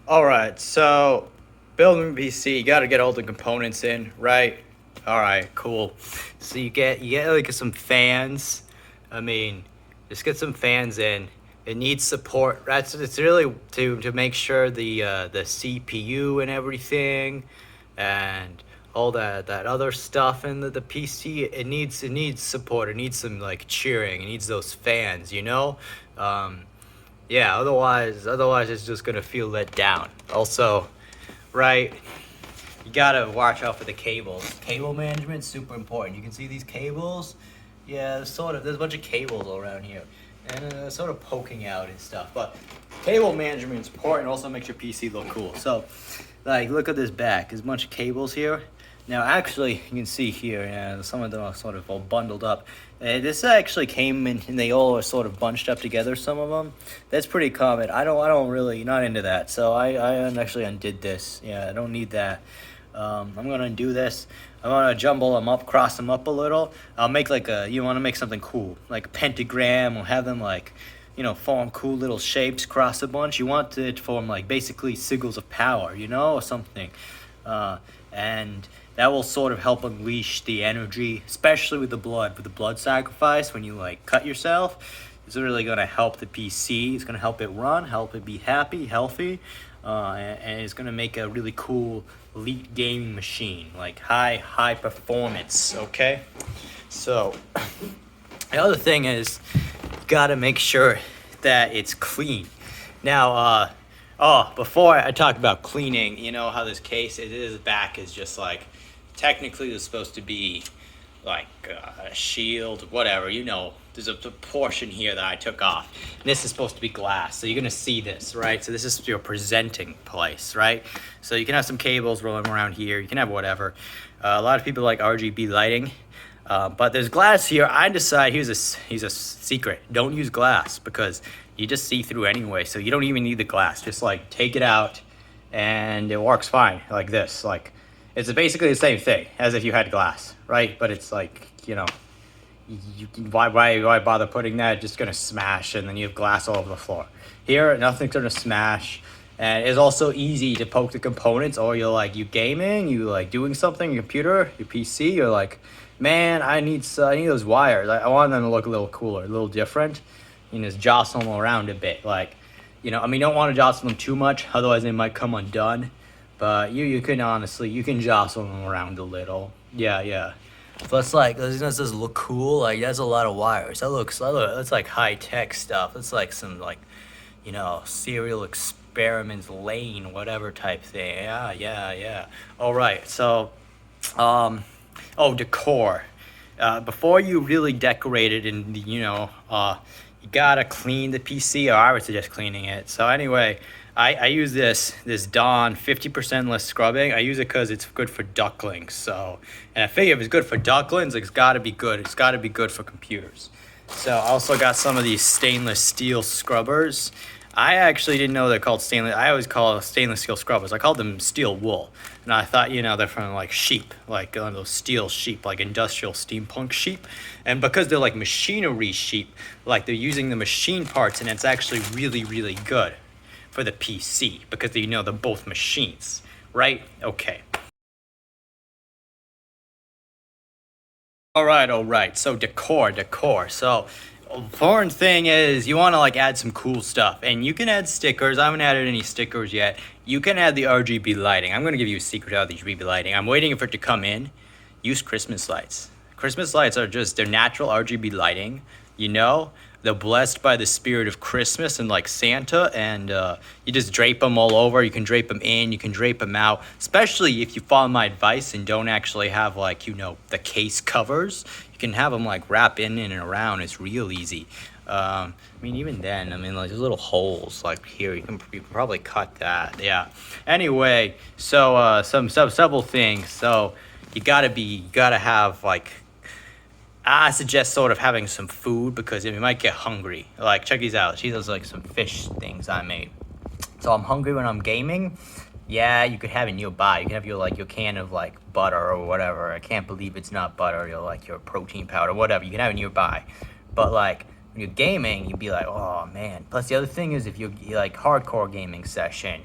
All right, so building PC, you got to get all the components in, right? All right, cool. So you get like some fans. I mean, just get some fans in. It needs support. That's it's really to make sure the CPU and everything, and all that other stuff in the PC. It needs support. It needs some like cheering. It needs those fans, you know. Um, yeah, otherwise it's just gonna feel let down. Also, right, you gotta watch out for the cables. Cable management super important. You can see these cables. Yeah, there's a bunch of cables all around here, and sort of poking out and stuff. But cable management is important. Also makes your PC look cool. So, like, look at this back. There's a bunch of cables here. Now, actually, you can see here, some of them are sort of all bundled up. This actually came in, and they all are sort of bunched up together. Some of them. That's pretty common. I don't really not into that. So I actually undid this. Yeah, I don't need that. I'm gonna undo this. I'm gonna jumble them up, cross them up a little. I'll make like you want to make something cool, like a pentagram. We'll have them like, form cool little shapes, cross a bunch. You want it to form like basically sigils of power, or something. And that will sort of help unleash the energy, especially with the blood sacrifice when you like cut yourself. It's really gonna help the PC. It's gonna help it run, help it be happy, healthy, and it's gonna make a really cool elite gaming machine, like high performance. Okay, so the other thing is, you gotta make sure that it's clean. Now, before I talk about cleaning, you know how this case is back is just like technically it's supposed to be like a shield, whatever. There's a portion here that I took off. And this is supposed to be glass, so you're gonna see this, right? So this is your presenting place, right? So you can have some cables rolling around here. You can have whatever. A lot of people like RGB lighting. But there's glass here. I decide here's a secret. Don't use glass because you just see through anyway. So you don't even need the glass. Just like take it out, and it works fine like this. Like it's basically the same thing as if you had glass, right? But it's like why bother putting that? It's just gonna smash, and then you have glass all over the floor. Here, nothing's gonna smash. And it's also easy to poke the components, or you gaming, you like doing something, your computer, your PC, you're like, man, I need those wires. I want them to look a little cooler, a little different. Just jostle them around a bit. You don't want to jostle them too much, otherwise they might come undone. But you can honestly, you can jostle them around a little. Yeah, yeah. But it's like, doesn't this look cool? Like, that's a lot of wires. That's like high tech stuff. It's like some serial experiments lane, whatever type thing. Yeah, yeah, yeah. All right. So, decor. Before you really decorate it, and you gotta clean the PC, or I would suggest cleaning it. So anyway, I use this Dawn 50% less scrubbing. I use it because it's good for ducklings. So, and I figure if it's good for ducklings, it's got to be good. It's got to be good for computers. So I also got some of these stainless steel scrubbers. I actually didn't know they're called stainless. I always call stainless steel scrubbers. I called them steel wool, and I thought they're from like sheep, like those steel sheep, like industrial steampunk sheep. And because they're like machinery sheep, like they're using the machine parts, and it's actually really really good for the PC because they're both machines, right? Okay. All right. So decor. So important thing is you want to like add some cool stuff, and you can add stickers. I haven't added any stickers yet. You can add the RGB lighting. I'm gonna give you a secret out of the RGB lighting. I'm waiting for it to come in. Use Christmas lights. Christmas lights are just they're natural RGB lighting. You know, they're blessed by the spirit of Christmas and like Santa, and you just drape them all over. You can drape them in, you can drape them out, especially if you follow my advice and don't actually have like the case covers. You can have them like wrap in and around. It's real easy. Even then, like there's little holes like here. You can probably cut that. Yeah. Anyway, so some several things. So you gotta have like I suggest sort of having some food because you might get hungry. Like, check these out. These are like some fish things I made. So I'm hungry when I'm gaming. Yeah, you could have it nearby. You can have your can of like butter or whatever. I can't believe it's not butter. Your protein powder, whatever. You can have it nearby. But like when you're gaming, you'd be like, oh man. Plus the other thing is if you're like hardcore gaming session,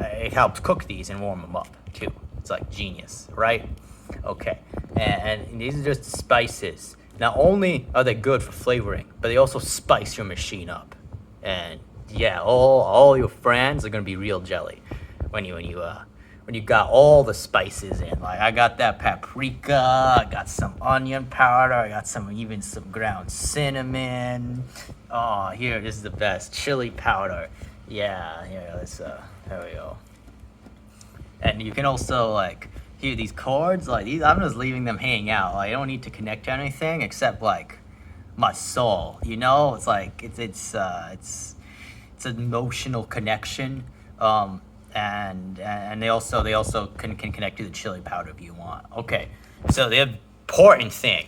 it helps cook these and warm them up too. It's like genius, right? Okay, and these are just spices. Not only are they good for flavoring, but they also spice your machine up. And yeah, all your friends are gonna be real jelly when you got all the spices in. Like I got that paprika, I got some onion powder, I got even some ground cinnamon. Oh, here, this is the best chili powder. Yeah, here, there we go. And you can also like here these cords, like these. I'm just leaving them hanging out. Like, I don't need to connect to anything except like my soul. You know, it's like it's an emotional connection. And they also can connect to the chili powder if you want. Okay, so the important thing,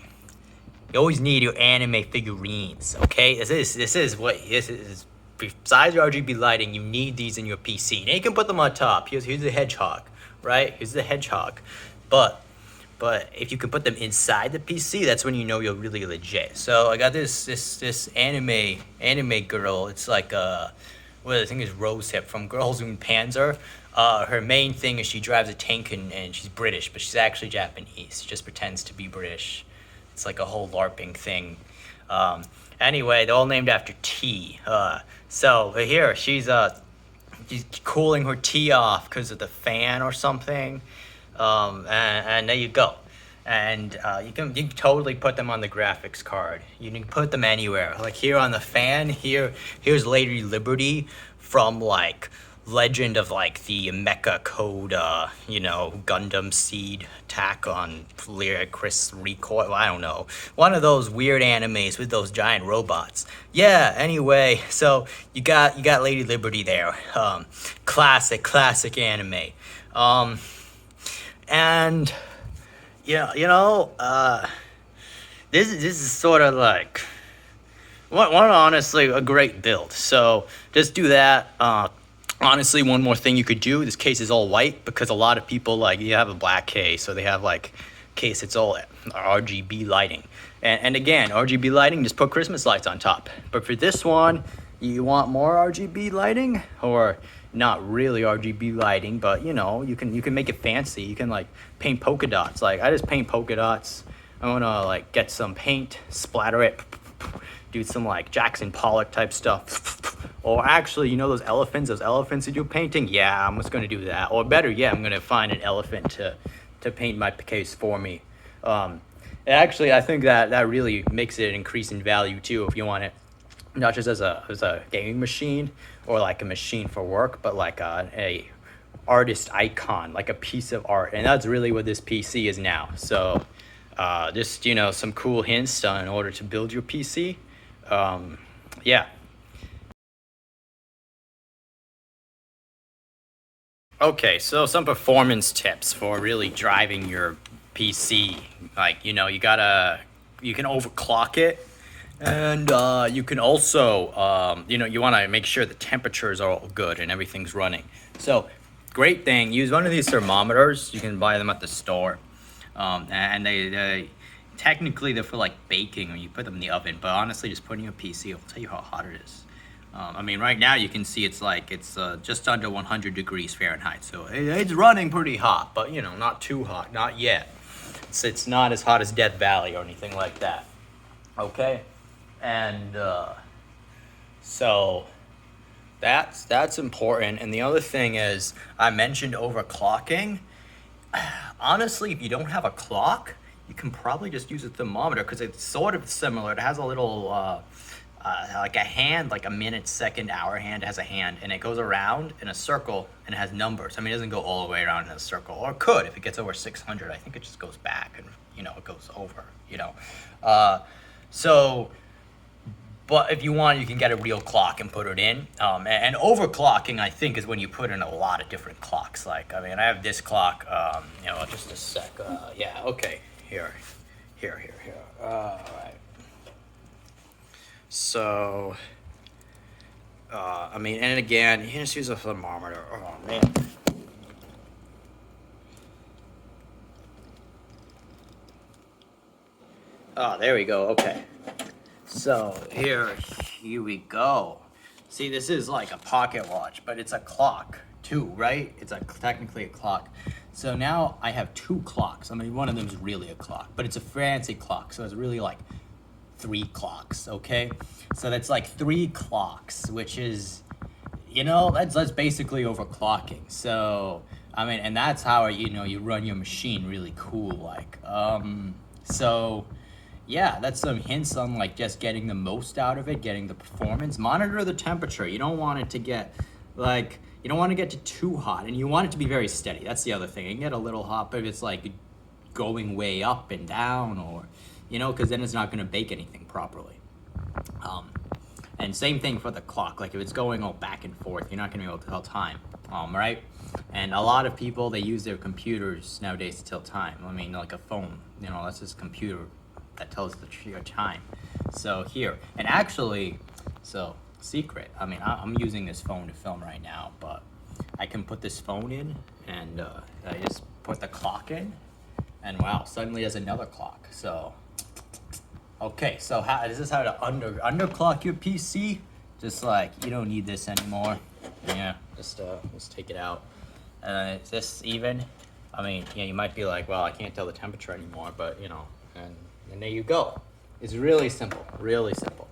you always need your anime figurines. Okay, this is besides your RGB lighting, you need these in your PC. Now you can put them on top. Here's the hedgehog, right? Here's the hedgehog, but if you can put them inside the PC, that's when you know you're really legit. So I got this anime girl. It's like what I think is Rosehip from Girls in Panzer. Her main thing is she drives a tank and she's British, but she's actually Japanese. She just pretends to be British. It's like a whole LARPing thing. Anyway, they're all named after tea. So here she's cooling her tea off because of the fan or something. And there you go. And you can totally put them on the graphics card. You can put them anywhere. Like here on the fan, here's Lady Liberty from like Legend of like the Mecha Code, Gundam Seed attack on Chris Recoil. I don't know. One of those weird animes with those giant robots. Yeah. Anyway, so you got Lady Liberty there. Classic anime. And this is sort of like one honestly a great build. So just do that. Honestly, one more thing you could do. This case is all white because a lot of people like you have a black case, so they have like case it's all RGB lighting. And again, RGB lighting, just put Christmas lights on top. But for this one, you want more RGB lighting or not really RGB lighting, but you can make it fancy. You can like paint polka dots. Like I just paint polka dots. I wanna like get some paint, splatter it, do some like Jackson Pollock type stuff. Or actually, those elephants you do painting? Yeah, I'm just gonna do that. Or better yet, I'm gonna find an elephant to paint my case for me. Actually, I think that really makes it an increase in value too if you want it not just as a gaming machine or like a machine for work, but like a artist icon, like a piece of art. And that's really what this PC is now. So just some cool hints in order to build your PC. Yeah. Okay, so some performance tips for really driving your PC. Like, you can overclock it. And you can also, you want to make sure the temperatures are all good and everything's running. So, great thing, use one of these thermometers. You can buy them at the store. And they technically they're for like baking when you put them in the oven. But honestly, just putting a PC will tell you how hot it is. Right now you can see it's just under 100 degrees Fahrenheit. So it's running pretty hot, but not too hot, not yet. It's not as hot as Death Valley or anything like that. Okay, and so that's important. And the other thing is, I mentioned overclocking. Honestly, if you don't have a clock, you can probably just use a thermometer because it's sort of similar. It has a little like a hand, like a minute, second, hour hand. It has a hand, and it goes around in a circle, and it has numbers. It doesn't go all the way around in a circle, or it could if it gets over 600. I think it just goes back, and it goes over. But if you want, you can get a real clock and put it in. And overclocking, I think, is when you put in a lot of different clocks. Like, I have this clock. Just a sec. Yeah. Okay. Here. All right. So, and again, you can just use a thermometer. Oh, man. Oh, there we go. Okay. So, here we go. See, this is like a pocket watch, but it's a clock. 2, right? It's technically a clock. So now I have 2 clocks. I mean, one of them is really a clock, but it's a fancy clock. So it's really like 3 clocks, okay? So that's like 3 clocks, which is, you know, that's basically overclocking. So, I mean, and that's how, you know, you run your machine really cool, like. So, yeah, that's some hints on like just getting the most out of it, getting the performance. Monitor the temperature. You don't want it to get like, you don't want to get to too hot, and you want it to be very steady. That's the other thing. It can get a little hot, but if it's like going way up and down, or, you know, because then it's not going to bake anything properly. And same thing for the clock. Like if it's going all back and forth, you're not going to be able to tell time, right? And a lot of people, they use their computers nowadays to tell time. I mean, like a phone, you know, that's just a computer that tells your time. So here, and actually, so secret, I mean, I'm using this phone to film right now, but I can put this phone in, and I just put the clock in, and wow, suddenly there's another clock. So okay, so this is how to underclock your PC. Just like, you don't need this anymore. Yeah, just let's take it out. Is this even? I mean, yeah, you might be like, well, I can't tell the temperature anymore, but you know, and there you go. It's really simple, really simple.